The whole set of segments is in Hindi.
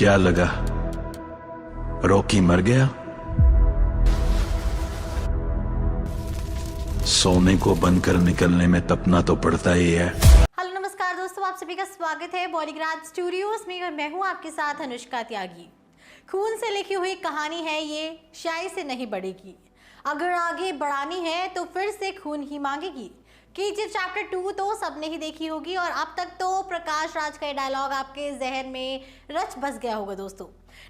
क्या लगा, रॉकी मर गया? सोने को बंद कर निकलने में तपना तो पड़ता ही है। हेलो नमस्कार दोस्तों, आप सभी का स्वागत है बॉलीग्राज स्टूडियोज में और मैं हूं आपके साथ अनुष्का त्यागी। खून से लिखी हुई कहानी है ये, शायरी से नहीं बढ़ेगी। अगर आगे बढ़ानी है तो फिर से खून ही मांगेगी। केजीएफ चैप्टर 2 तो सबने ही देखी होगी और अब तक तो प्रकाश राज का ये डायलॉग आपके जहन में रच बस गया होगा दोस्तों।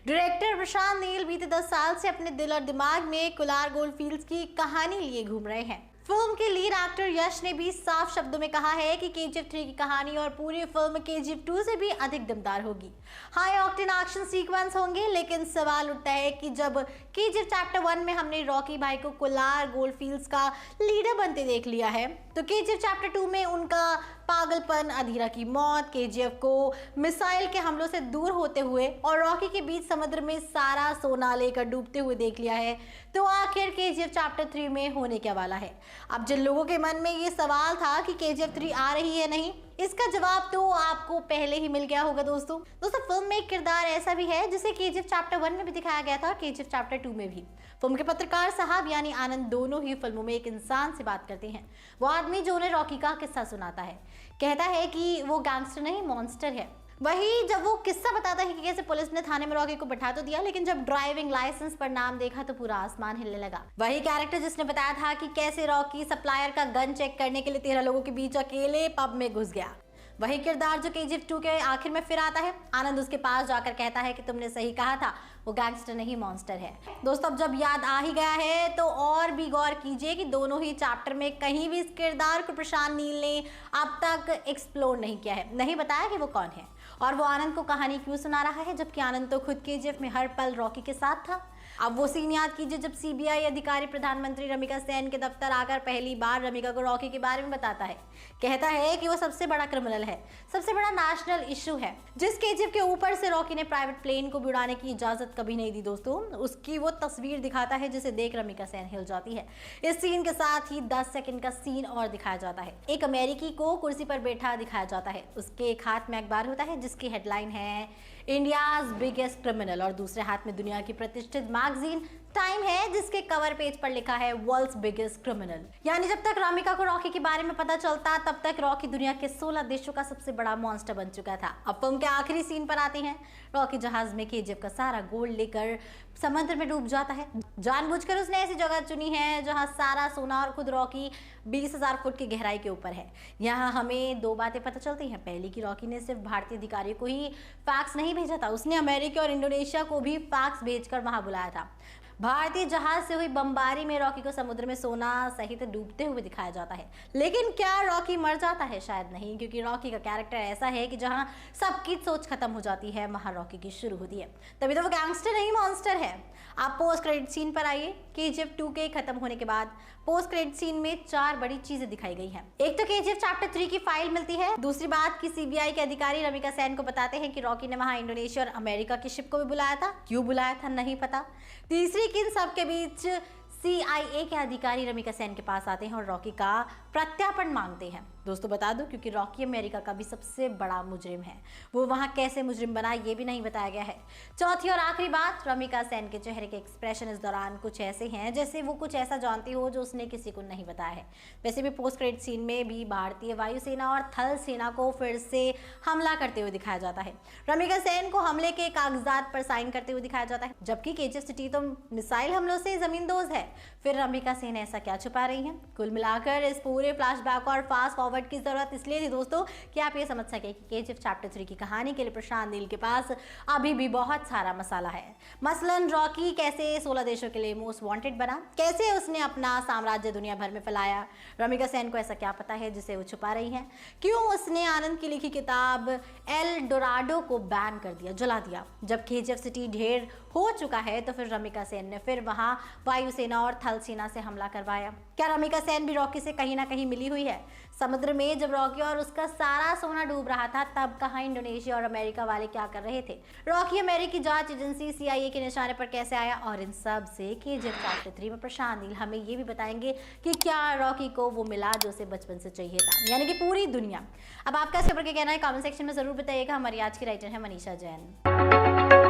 डायरेक्टर प्रशांत नील बीते 10 साल से अपने दिल और दिमाग में कोलार गोल्डफील्ड्स की कहानी लिए घूम रहे हैं। फिल्म के लीड एक्टर यश ने भी साफ शब्दों में कहा है कि केजीएफ 3 की कहानी और पूरी फिल्म केजीएफ 2 से भी अधिक दमदार होगी। हाई ऑक्टेन एक्शन सीक्वेंस होंगे, लेकिन सवाल उठता है कि जब केजीएफ चैप्टर 1 में हमने रॉकी भाई को कोलार गोल्डफील्ड्स का लीडर बनते देख लिया है, तो केजीएफ चैप्टर 2 में उनका पागलपन, अधीरा की मौत, केजीएफ को मिसाइल के हमलों से दूर होते हुए और रॉकी के बीच समुद्र में सारा सोना लेकर डूबते हुए देख लिया है, तो आखिर केजीएफ चैप्टर 3 में होने क्या वाला है? अब जिन लोगों के मन में ये सवाल था कि केजीएफ 3 आ रही है नहीं, इसका जवाब तो आपको पहले ही मिल गया होगा दोस्तों। फिल्म में एक किरदार ऐसा भी है जिसे केजीएफ चैप्टर 1 में भी दिखाया गया था और केजीएफ चैप्टर 2 में भी। फिल्म के पत्रकार साहब यानी आनंद दोनों ही फिल्मों में एक इंसान से बात करते हैं। वो आदमी जो उन्हें रॉकी का किस्सा सुनाता है, कहता है कि वो गैंगस्टर नहीं मॉन्स्टर है। वही जब वो किस्सा बताता है कि कैसे पुलिस ने थाने में रॉकी को बैठा तो दिया, लेकिन जब ड्राइविंग लाइसेंस पर नाम देखा तो पूरा आसमान हिलने लगा। वही कैरेक्टर जिसने बताया था कि कैसे रॉकी सप्लायर का गन चेक करने के लिए 13 लोगों के बीच अकेले पब में घुस गया, वही किरदार जो केजीएफ 2 के आखिर में फिर आता है। आनंद उसके पास जाकर कहता है कि तुमने सही कहा था, वो गैंगस्टर नहीं मॉन्स्टर है। दोस्तों, अब जब याद आ ही गया है तो और भी गौर कीजिए कि दोनों ही चैप्टर में कहीं भी इस किरदार को प्रशांत नील ने अब तक एक्सप्लोर नहीं किया है, नहीं बताया कि वो कौन है और वो आनंद को कहानी क्यों सुना रहा है, जबकि आनंद तो खुद केजीएफ में हर पल रॉकी के साथ था। अब वो सीन याद कीजिए जब सीबीआई अधिकारी प्रधानमंत्री रमिका सेन के दफ्तर आकर पहली बार रमिका को रॉकी के बारे में बताता है। कहता है कि वो सबसे बड़ा क्रिमिनल है, सबसे बड़ा नेशनल इशू है। जिस केजीएफ के ऊपर से रॉकी ने प्राइवेट प्लेन को भी उड़ाने की इजाजत कभी नहीं दी दोस्तों, उसकी वो तस्वीर दिखाता है जिसे देख रमिका सेन हिल जाती है। इस सीन के साथ ही 10 सेकंड का सीन और दिखाया जाता है। एक अमेरिकी को कुर्सी पर बैठा दिखाया जाता है। उसके एक हाथ में अखबार होता है जिसकी हेडलाइन है इंडियाज बिगेस्ट क्रिमिनल और दूसरे हाथ में दुनिया की प्रतिष्ठित मैगजीन टाइम है जिसके कवर पेज पर लिखा है वर्ल्ड्स बिगेस्ट क्रिमिनल। यानी जब तक रमिका को रॉकी के बारे में पता चलता तब तक रॉकी दुनिया के 16 देशों का सबसे बड़ा मॉन्स्टर बन चुका था। अब फिल्म के आखिरी सीन पर आते हैं। रॉकी जहाज में केजीएफ का सारा गोल्ड लेकर समुद्र में डूब जाता है। जानबूझकर उसने ऐसी जगह चुनी है जहां सारा सोना और खुद रॉकी 20,000 फुट की गहराई के ऊपर है। यहाँ हमें 2 बातें पता चलती हैं। पहली कि रॉकी ने सिर्फ भारतीय अधिकारियों को ही फैक्स नहीं भेजा था, उसने अमेरिका और इंडोनेशिया को भी फैक्स भेजकर वहां बुलाया था। भारतीय जहाज से हुई बमबारी में रॉकी को समुद्र में सोना सहित डूबते हुए दिखाया जाता है। लेकिन क्या रॉकी मर जाता है? शायद नहीं, क्योंकि रॉकी का कैरेक्टर ऐसा है कि जहां सबकी सोच खत्म हो जाती है वहां रॉकी की शुरू होती है। तभी तो वो गैंगस्टर नहीं मॉन्स्टर है। आप पोस्ट क्रेडिट सीन पर आइए। केजीएफ 2 के खत्म होने के बाद पोस्ट क्रेडिट सीन में 4 बड़ी चीजें दिखाई गई हैं। एक तो केजीएफ चैप्टर 3 की फाइल मिलती है। दूसरी बात कि सीबीआई के अधिकारी रमिका सेन को बताते हैं कि रॉकी ने वहां इंडोनेशिया और अमेरिका की शिप को भी बुलाया था। क्यों बुलाया था नहीं पता। तीसरी कि इन सबके बीच CIA के अधिकारी रमिका सेन के पास आते हैं और रॉकी का प्रत्यार्पण मांगते हैं। दोस्तों बता दूं, क्योंकि रॉकी अमेरिका का भी सबसे बड़ा मुजरिम है, वो वहां कैसे मुजरिम बना ये भी नहीं बताया गया है। चौथी और आखिरी बात, रमिका सेन के चेहरे के एक्सप्रेशन इस दौरान कुछ ऐसे हैं जैसे वो कुछ ऐसा जानती हो जो उसने किसी को नहीं बताया है। वैसे भी पोस्ट क्रेडिट सीन में भी भारतीय वायुसेना और थल सेना को फिर से हमला करते हुए दिखाया जाता है। रमिका सेन को हमले के कागजात पर साइन करते हुए दिखाया जाता है, जबकि केजीएफ सिटी तो मिसाइल हमलों से जमींदोज है। फिर रमिका सेन ऐसा क्या छुपा रही हैं? कुल मिलाकर इस पूरे फ्लैशबैक और फास्ट फॉरवर्ड की जरूरत इसलिए थी दोस्तों कि आप ये समझ सके कि केजीएफ चैप्टर 3 की कहानी के लिए प्रशांत नील के पास अभी भी बहुत सारा मसाला है। मसलन रॉकी कैसे 16 देशों के लिए मोस्ट वांटेड बना, कैसे उसने अपना साम्राज्य दुनिया भर में फैलाया। रमिका सेन को ऐसा क्या पता है जिसे वो छुपा रही है? क्यों उसने आनंद की लिखी किताब एल डोराडो को बैन कर दिया, जला दिया? जब केजीएफ सिटी ढेर हो चुका है तो फिर रमिका सेन ने फिर वहां वायुसेना और थल सेना से हमला करवाया। क्या रमिका सेन भी रॉकी से कहीं ना कहीं मिली हुई है? समुद्र में जब रॉकी और उसका सारा सोना डूब रहा था तब कहाँ इंडोनेशिया और अमेरिका वाले क्या कर रहे थे? रॉकी अमेरिकी जांच एजेंसी CIA के निशाने पर कैसे आया? और इन सब से केजीएफ चैप्टर 3 में प्रशांत नील हमें ये भी बताएंगे कि क्या रॉकी को वो मिला जो उसे बचपन से चाहिए था, यानी कि पूरी दुनिया। अब आपका इसके ऊपर क्या कहना है कमेंट सेक्शन में जरूर बताइएगा। हमारी आज की राइटर है मनीषा जैन।